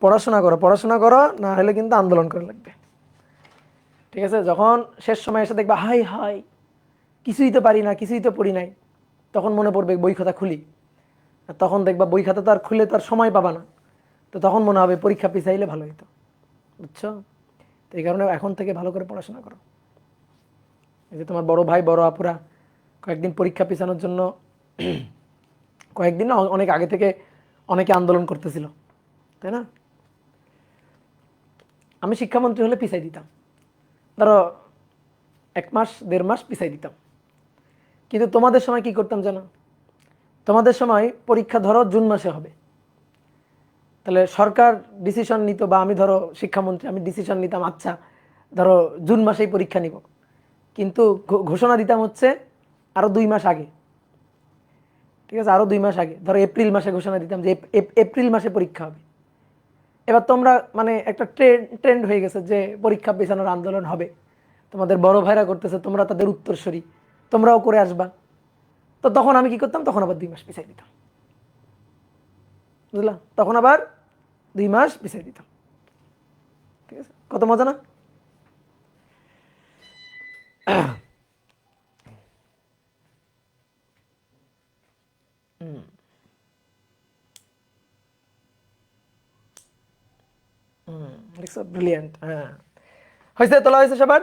পড়াশোনা করো, পড়াশোনা করো, না হলে কিন্তু আন্দোলন করা লাগবে। ঠিক আছে? যখন শেষ সময় এসে দেখবা হাই হাই কিছুই তো পারি না, কিছুই তো পড়ি নাই, তখন মনে পড়বে বই খাতা খুলি। আর তখন দেখবা বই খাতা তো আর খুলে তো আর সময় পাবা না, তো তখন মনে হবে পরীক্ষা পিছাইলে ভালো হতো। বুঝছো? তো এই কারণে এখন থেকে ভালো করে পড়াশোনা করো। এই যে তোমার বড় ভাই বড় আপুরা কয়েকদিন পরীক্ষা পিছানোর জন্য কয়েকদিন না, অনেক আগে থেকে অনেকে আন্দোলন করতেছিল, তাই না? আমি শিক্ষামন্ত্রী হলে পিছাই দিতাম, ধরো 1 মাস 1.5 মাস পিছাই দিতাম। কিন্তু তোমাদের সময় কি করতাম জানো? তোমাদের সময় পরীক্ষা ধরো জুন মাসে হবে, তাহলে সরকার ডিসিশন নিত, বা আমি ধরো শিক্ষামন্ত্রী, আমি ডিসিশন নিতাম, আচ্ছা ধরো জুন মাসেই পরীক্ষা নিব, কিন্তু ঘোষণা দিতাম হচ্ছে আরো 2 মাস আগে। ঠিক আছে? আরো 2 মাস আগে, ধরো এপ্রিল মাসে ঘোষণা দিতাম যে এপ্রিল মাসে পরীক্ষা হবে। এবার তোমরা মানে একটা ট্রেন্ড হয়ে গেছে যে পরীক্ষা পেছানোর আন্দোলন হবে, তোমাদের বড় ভাইরা করতেছে, তোমরা তাদের উত্তরসূরি, তোমরাও করে আসবা। তো তখন আমি কি করতাম, তখন আবার 2 মাস পিছাই দিতাম। বুঝলা? তখন আবার 2 মাস পিছাই দিতাম। ঠিক আছে? কত মজা না? দেখছো? ব্রিলিয়ান্ট। হ্যাঁ, হয়েছে, তোলা হয়েছে সবার।